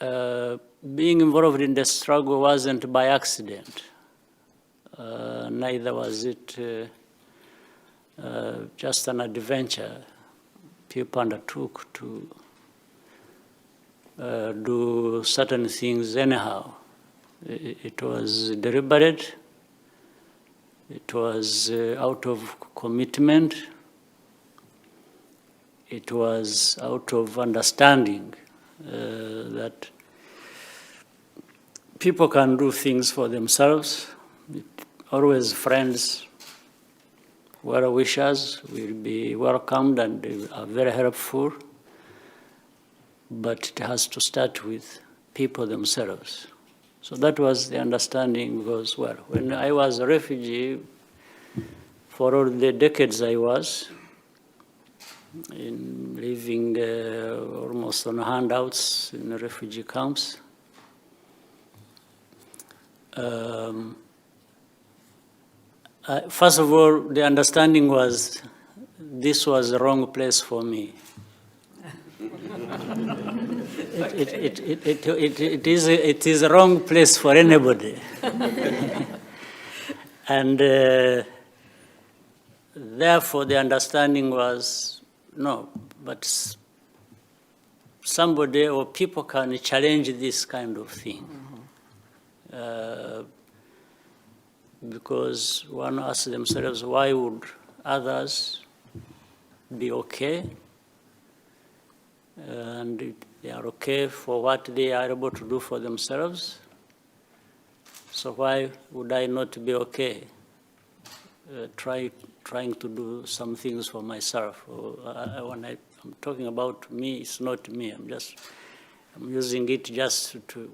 being involved in the struggle wasn't by accident. Neither was it just an adventure people undertook to do certain things anyhow. It was deliberate. It was out of commitment. It was out of understanding that people can do things for themselves. Always friends, well-wishers will be welcomed and they are very helpful, but it has to start with people themselves. So that was the understanding because, well, when I was a refugee, for all the decades I was, in living almost on handouts in the refugee camps, first of all, the understanding was this was the wrong place for me. It is a wrong place for anybody. And therefore, the understanding was, no, but somebody or people can challenge this kind of thing. Because one asks themselves, why would others be okay? And they are okay for what they are able to do for themselves. So why would I not be okay trying to do some things for myself? When I'm talking about me, it's not me. I'm using it just to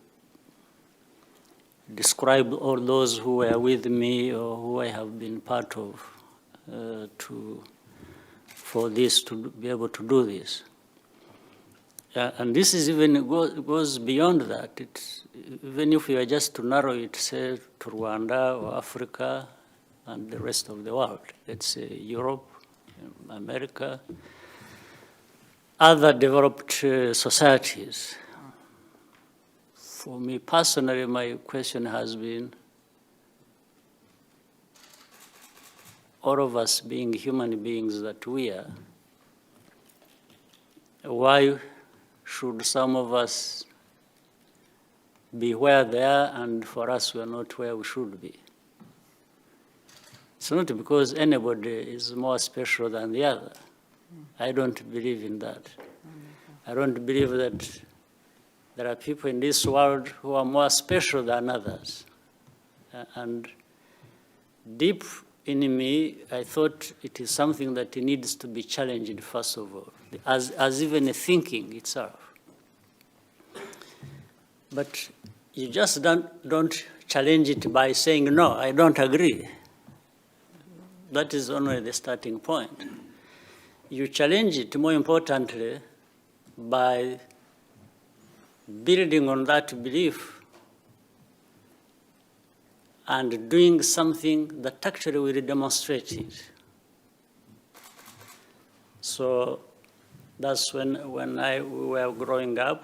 describe all those who were with me or who I have been part of for this to be able to do this. And this is even goes beyond that. Even if we are just to narrow it, say, to Rwanda or Africa and the rest of the world, let's say Europe, America, other developed societies. For me personally, my question has been, all of us being human beings that we are, why should some of us be where they are and for us we are not where we should be? It's not because anybody is more special than the other. I don't believe in that. I don't believe that there are people in this world who are more special than others. And deep in me, I thought it is something that needs to be challenged first of all, as even a thinking itself. But you just don't challenge it by saying, no, I don't agree. That is only the starting point. You challenge it, more importantly, by building on that belief and doing something that actually will demonstrate it. So that's when we were growing up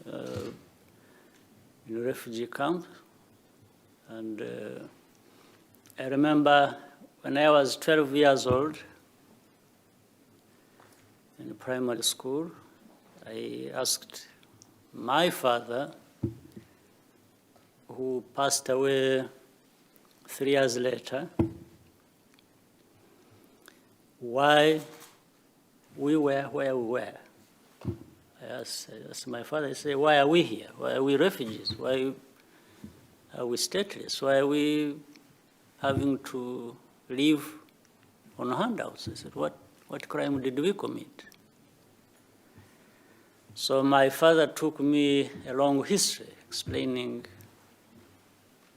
in a refugee camp. And I remember when I was 12 years old in primary school, I asked my father, who passed away 3 years later, why we were where we were. I asked my father, I said, why are we here? Why are we refugees? Why are we stateless? Why are we having to live on handouts? I said, what crime did we commit? So my father took me a long history explaining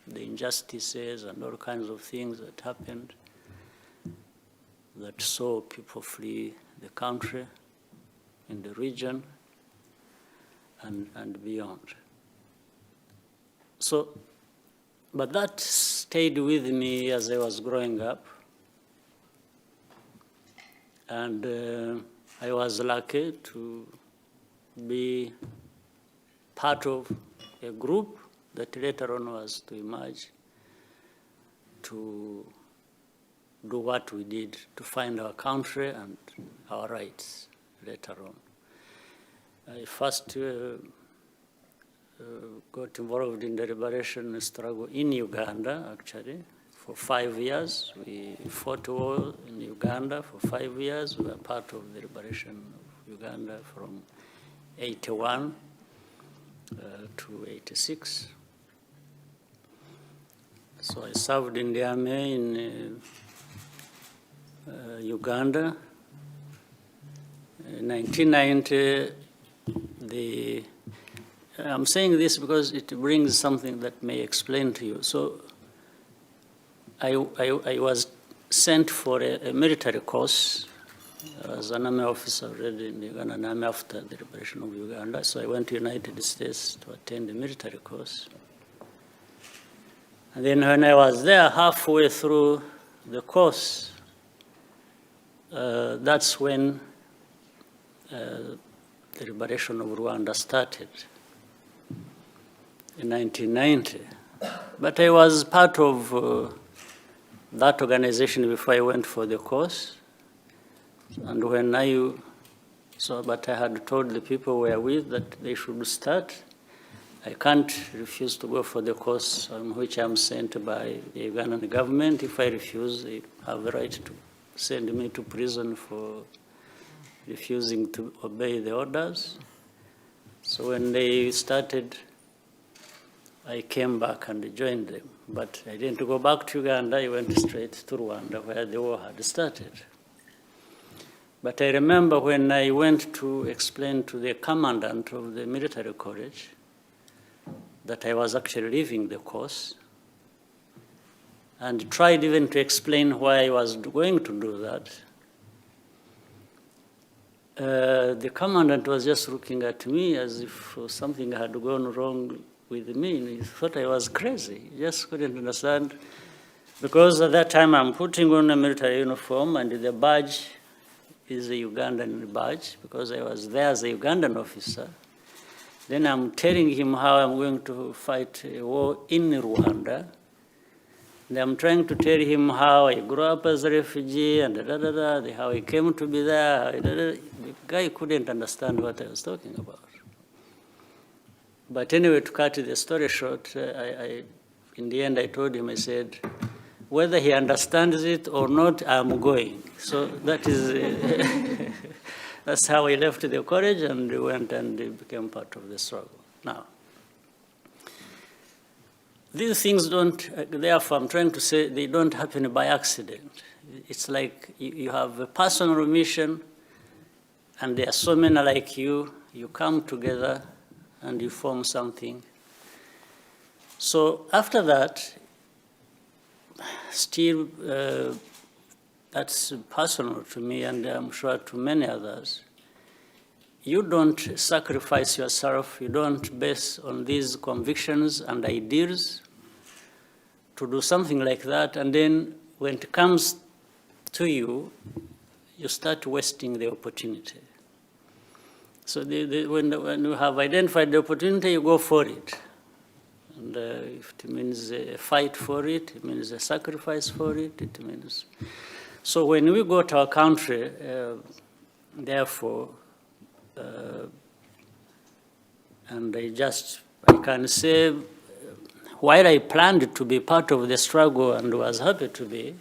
the injustices and all kinds of things that happened that saw people flee the country, in the region, and beyond. So, but that stayed with me as I was growing up. And I was lucky to be part of a group that later on was to emerge to do what we did to find our country and our rights later on. I first got involved in the liberation struggle in Uganda, actually, for 5 years. We fought war in Uganda for 5 years. We were part of the liberation of Uganda from 81 to 86. So I served in the army in Uganda. In 1990, I'm saying this because it brings something that may explain to you. So I was sent for a military course. I was an army officer already in the Ugandan Army after the liberation of Uganda. So I went to the United States to attend a military course. And then when I was there, halfway through the course, that's when the liberation of Rwanda started in 1990. But I was part of that organization before I went for the course. And when but I had told the people we were with that they should start. I can't refuse to go for the course on which I'm sent by the Ugandan government. If I refuse, they have the right to send me to prison for refusing to obey the orders. So when they started, I came back and joined them. But I didn't go back to Uganda. I went straight to Rwanda, where the war had started. But I remember when I went to explain to the commandant of the military college that I was actually leaving the course, and tried even to explain why I was going to do that. The commandant was just looking at me as if something had gone wrong with me. He thought I was crazy. He just couldn't understand. Because at that time I'm putting on a military uniform and the badge is a Ugandan badge because I was there as a Ugandan officer. Then I'm telling him how I'm going to fight a war in Rwanda. And I'm trying to tell him how I grew up as a refugee and how I came to be there. The guy couldn't understand what I was talking about. But anyway, to cut the story short, in the end I told him, I said, whether he understands it or not, I'm going. So that is, that's how I left the college and went and became part of the struggle. Now, these things don't, therefore I'm trying to say they don't happen by accident. It's like you have a personal mission and there are so many like you come together and you form something. So after that, still that's personal to me and I'm sure to many others. You don't sacrifice yourself, you don't base on these convictions and ideals to do something like that, and then when it comes to you, you start wasting the opportunity. So when you have identified the opportunity, you go for it. And if it means a fight for it, it means a sacrifice for it, it means... So when we go to our country, therefore, and I can say, while I planned to be part of the struggle and was happy to be,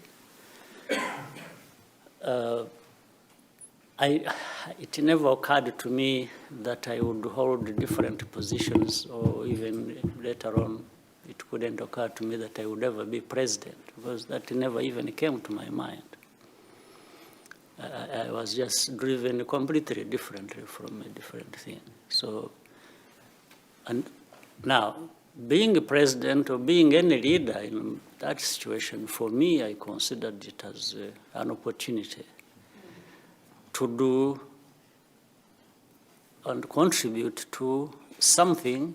it never occurred to me that I would hold different positions, or even later on, it couldn't occur to me that I would ever be president, because that never even came to my mind. I was just driven completely differently from a different thing. So, and now, being a president or being any leader in that situation, for me, I considered it as an opportunity to do and contribute to something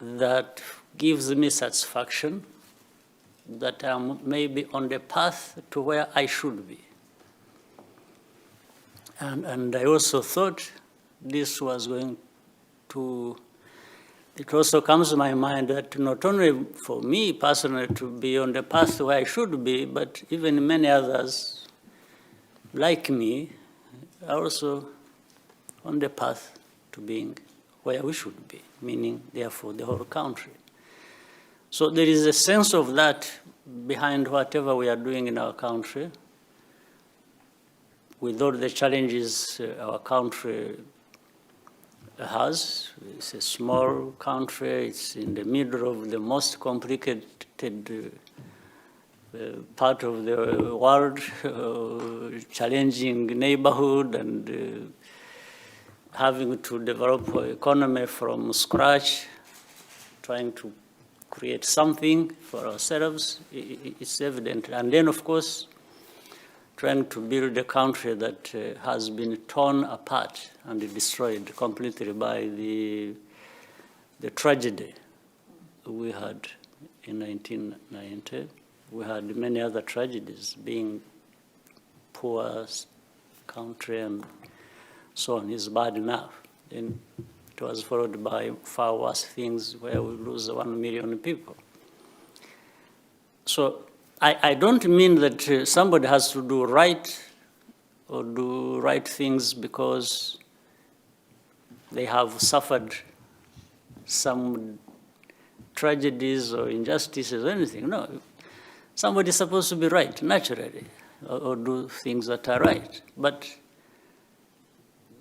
that gives me satisfaction, that I'm maybe on the path to where I should be. And I also thought this was going to it also comes to my mind that not only for me personally to be on the path where I should be, but even many others like me are also on the path to being where we should be, meaning, therefore, the whole country. So there is a sense of that behind whatever we are doing in our country, with all the challenges our country has. It's a small country. It's in the middle of the most complicated part of the world, challenging neighborhood, and having to develop an economy from scratch, trying to create something for ourselves. It's evident. And then, of course, trying to build a country that has been torn apart and destroyed completely by the tragedy we had in 1990. We had many other tragedies, being poor country and so on is bad enough. Then it was followed by far worse things where we lose 1 million people. So I don't mean that somebody has to do right or do right things because they have suffered some tragedies or injustices or anything. No, somebody is supposed to be right naturally or do things that are right. But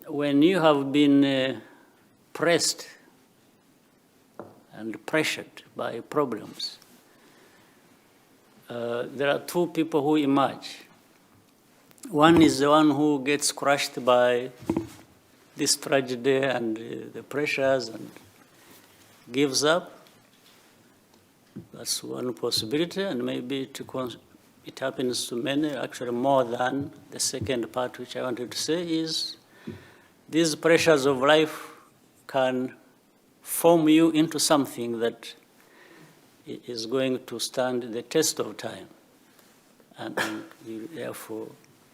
when you have been pressed and pressured by problems, there are two people who emerge. One is the one who gets crushed by this tragedy and the pressures and gives up. That's one possibility, and maybe it happens to many, actually more than the second part, which I wanted to say is these pressures of life can form you into something that is going to stand the test of time. And you, therefore,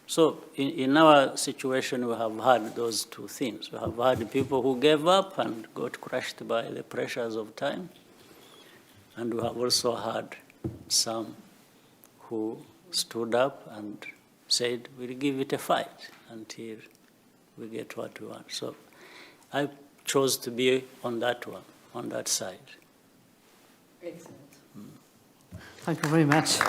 so in our situation, we have had those two things. We have had people who gave up and got crushed by the pressures of time. And we have also had some who stood up and said, we'll give it a fight until we get what we want. So I chose to be on that one, on that side. Excellent. Thank you very much.